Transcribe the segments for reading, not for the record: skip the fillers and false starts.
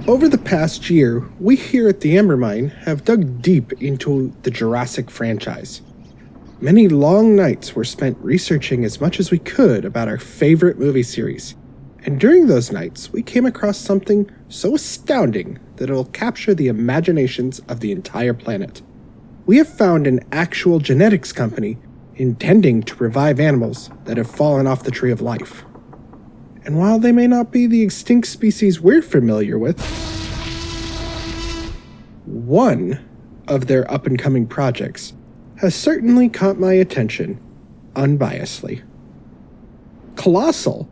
Over the past year, we here at the Amber Mine have dug deep into the Jurassic franchise. Many long nights were spent researching as much as we could about our favorite movie series, and during those nights, we came across something so astounding that it'll capture the imaginations of the entire planet. We have found an actual genetics company intending to revive animals that have fallen off the tree of life. And while they may not be the extinct species we're familiar with, one of their up-and-coming projects has certainly caught my attention, unbiasedly. Colossal,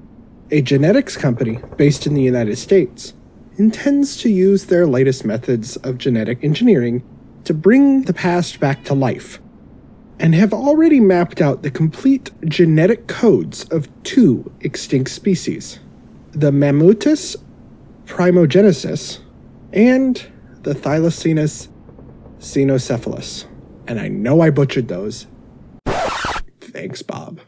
a genetics company based in the United States, intends to use their latest methods of genetic engineering to bring the past back to life, and have already mapped out the complete genetic codes of two extinct species, the Mammutus primogenesis and the Thylacine cynocephalus. And I know I butchered those. Thanks, Bob.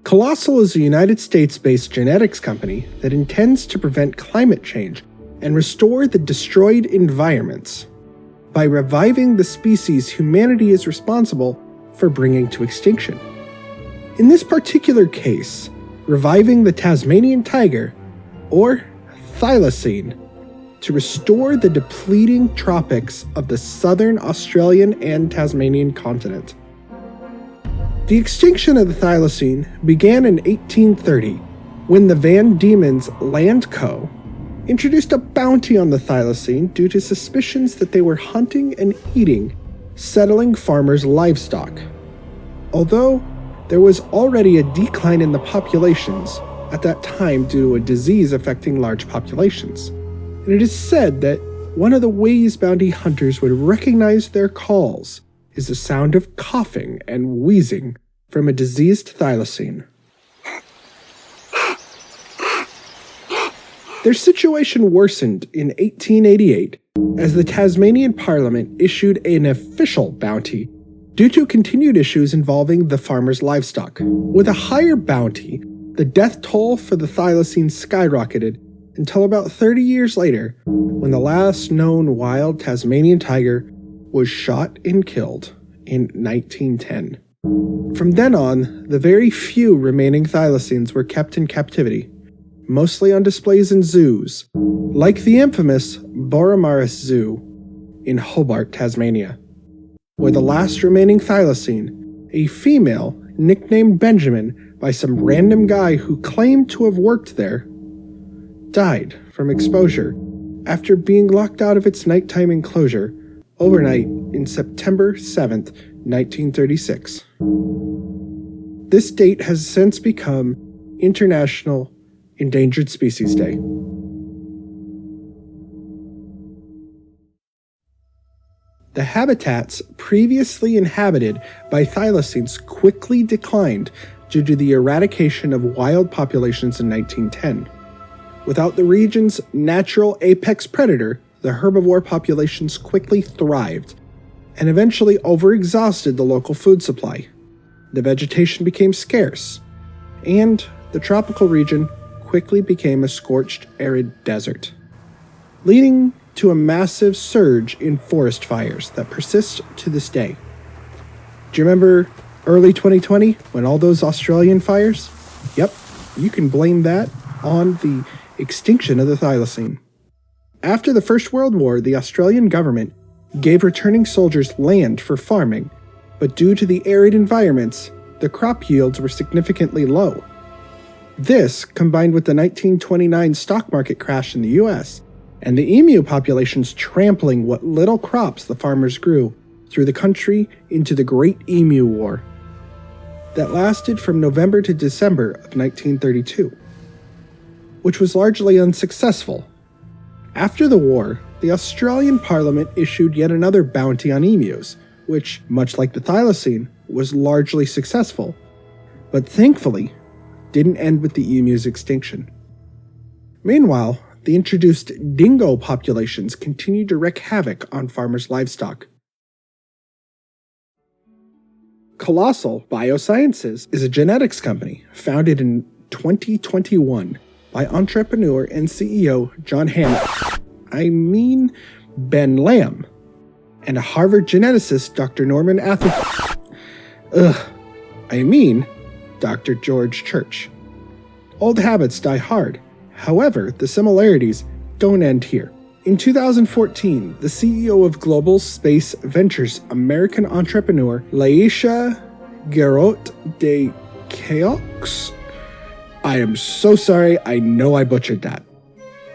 Colossal is a United States-based genetics company that intends to prevent climate change and restore the destroyed environments by reviving the species humanity is responsible for bringing to extinction. In this particular case, reviving the Tasmanian tiger, or Thylacine, to restore the depleting tropics of the southern Australian and Tasmanian continent. The extinction of the Thylacine began in 1830 when the Van Diemen's Land Co. introduced a bounty on the Thylacine due to suspicions that they were hunting and eating settling farmers' livestock. Although there was already a decline in the populations at that time due to a disease affecting large populations, and it is said that one of the ways bounty hunters would recognize their calls is the sound of coughing and wheezing from a diseased thylacine. Their situation worsened in 1888 as the Tasmanian Parliament issued an official bounty due to continued issues involving the farmers' livestock. With a higher bounty, the death toll for the thylacine skyrocketed until about 30 years later, when the last known wild Tasmanian tiger was shot and killed in 1910. From then on, the very few remaining thylacines were kept in captivity, mostly on displays in zoos, like the infamous Boromaris Zoo in Hobart, Tasmania, where the last remaining thylacine, a female nicknamed Benjamin by some random guy who claimed to have worked there, died from exposure after being locked out of its nighttime enclosure overnight in September 7th, 1936. This date has since become International Endangered Species Day. The habitats previously inhabited by thylacines quickly declined due to the eradication of wild populations in 1910. Without the region's natural apex predator, the herbivore populations quickly thrived and eventually overexhausted the local food supply. The vegetation became scarce, and the tropical region quickly became a scorched, arid desert, leading to a massive surge in forest fires that persist to this day. Do you remember early 2020 when all those Australian fires? Yep, you can blame that on the extinction of the thylacine. After the First World War, the Australian government gave returning soldiers land for farming, but due to the arid environments, the crop yields were significantly low. This, combined with the 1929 stock market crash in the US, and the emu populations trampling what little crops the farmers grew through the country into the Great Emu War, that lasted from November to December of 1932, which was largely unsuccessful. After the war, the Australian Parliament issued yet another bounty on emus, which, much like the thylacine, was largely successful, but thankfully didn't end with the emu's extinction. Meanwhile, the introduced dingo populations continued to wreak havoc on farmers' livestock. Colossal Biosciences is a genetics company founded in 2021 by entrepreneur and CEO Ben Lamb, and a Harvard geneticist, Dr. Dr. George Church. Old habits die hard. However, the similarities don't end here. In 2014, the CEO of Global Space Ventures, American entrepreneur Laisha Garot de Keox, I am so sorry, I know I butchered that,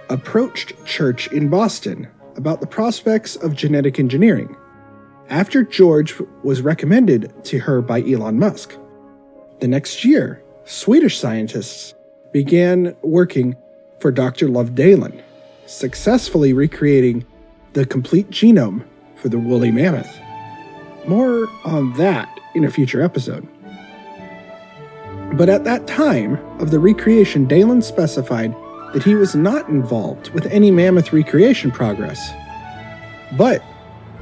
approached Church in Boston about the prospects of genetic engineering, after George was recommended to her by Elon Musk. The next year, Swedish scientists began working for Dr. Lovedalen, successfully recreating the complete genome for the woolly mammoth. More on that in a future episode. But at that time of the recreation, Dalen specified that he was not involved with any mammoth recreation progress. But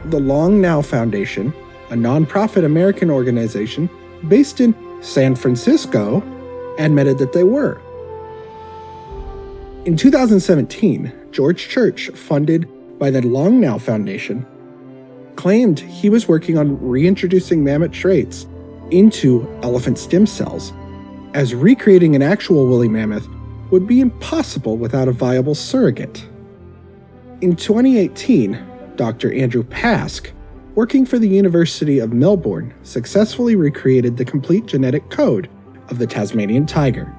the Long Now Foundation, a nonprofit American organization based in San Francisco, admitted that they were. In 2017, George Church, funded by the Long Now Foundation, claimed he was working on reintroducing mammoth traits into elephant stem cells, as recreating an actual woolly mammoth would be impossible without a viable surrogate. In 2018, Dr. Andrew Pask, working for the University of Melbourne, successfully recreated the complete genetic code of the Tasmanian tiger,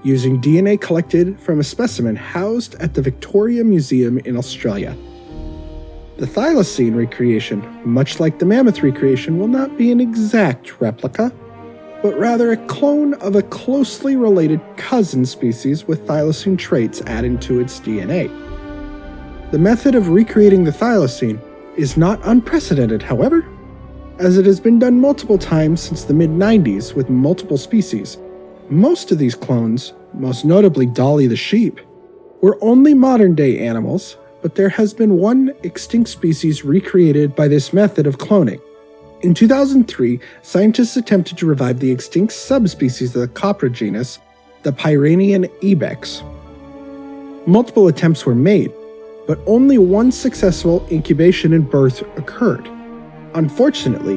using DNA collected from a specimen housed at the Victoria Museum in Australia. The Thylacine recreation, much like the mammoth recreation, will not be an exact replica, but rather a clone of a closely related cousin species with thylacine traits added to its DNA. The method of recreating the thylacine is not unprecedented, however, as it has been done multiple times since the mid-90s with multiple species. Most of these clones, most notably Dolly the sheep, were only modern-day animals, but there has been one extinct species recreated by this method of cloning. In 2003, scientists attempted to revive the extinct subspecies of the copra genus, the Pyranian ibex. Multiple attempts were made, but only one successful incubation and birth occurred. Unfortunately,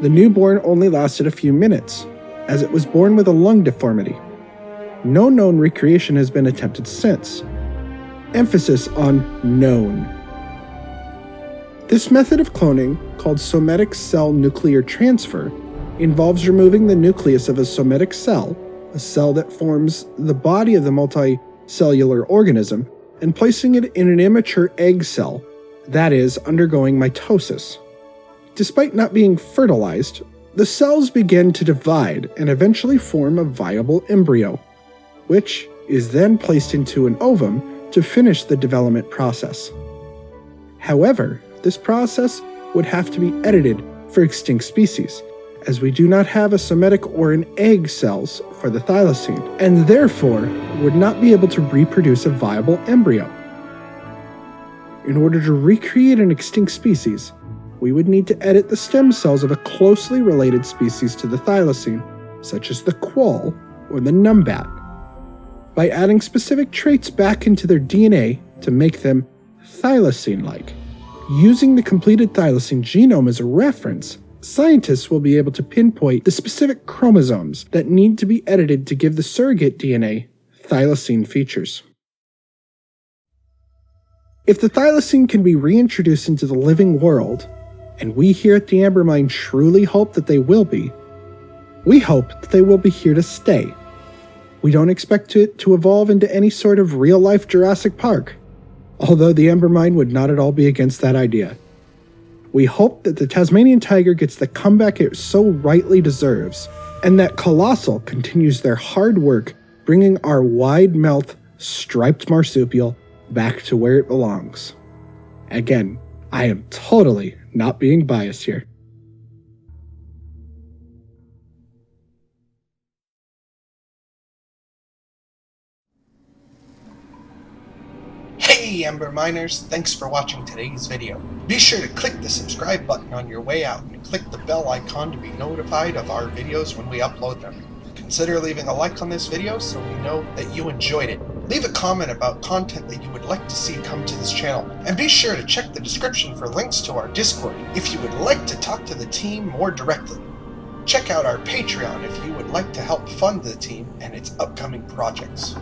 the newborn only lasted a few minutes, as it was born with a lung deformity. No known recreation has been attempted since. Emphasis on known. This method of cloning, called somatic cell nuclear transfer, involves removing the nucleus of a somatic cell, a cell that forms the body of the multicellular organism, and placing it in an immature egg cell, that is, undergoing mitosis. Despite not being fertilized, the cells begin to divide and eventually form a viable embryo, which is then placed into an ovum to finish the development process. However, this process would have to be edited for extinct species, as we do not have a somatic or an egg cells for the thylacine, and therefore would not be able to reproduce a viable embryo. In order to recreate an extinct species, we would need to edit the stem cells of a closely related species to the thylacine, such as the quoll or the numbat, by adding specific traits back into their DNA to make them thylacine-like. Using the completed thylacine genome as a reference, scientists will be able to pinpoint the specific chromosomes that need to be edited to give the surrogate DNA thylacine features. If the thylacine can be reintroduced into the living world, and we here at the Ambermine truly hope that they will be, we hope that they will be here to stay. We don't expect it to evolve into any sort of real-life Jurassic Park, although the Ambermine would not at all be against that idea. We hope that the Tasmanian tiger gets the comeback it so rightly deserves, and that Colossal continues their hard work bringing our wide-mouthed, striped marsupial back to where it belongs. Again, I am totally not being biased here. Hey Amber Miners, thanks for watching today's video. Be sure to click the subscribe button on your way out and click the bell icon to be notified of our videos when we upload them. Consider leaving a like on this video so we know that you enjoyed it. Leave a comment about content that you would like to see come to this channel, and be sure to check the description for links to our Discord if you would like to talk to the team more directly. Check out our Patreon if you would like to help fund the team and its upcoming projects.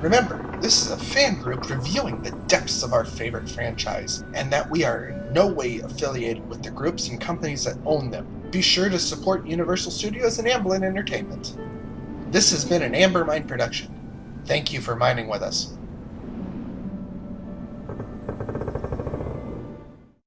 Remember, this is a fan group reviewing the depths of our favorite franchise, and that we are in no way affiliated with the groups and companies that own them. Be sure to support Universal Studios and Amblin Entertainment. This has been an Amber Mine production. Thank you for mining with us.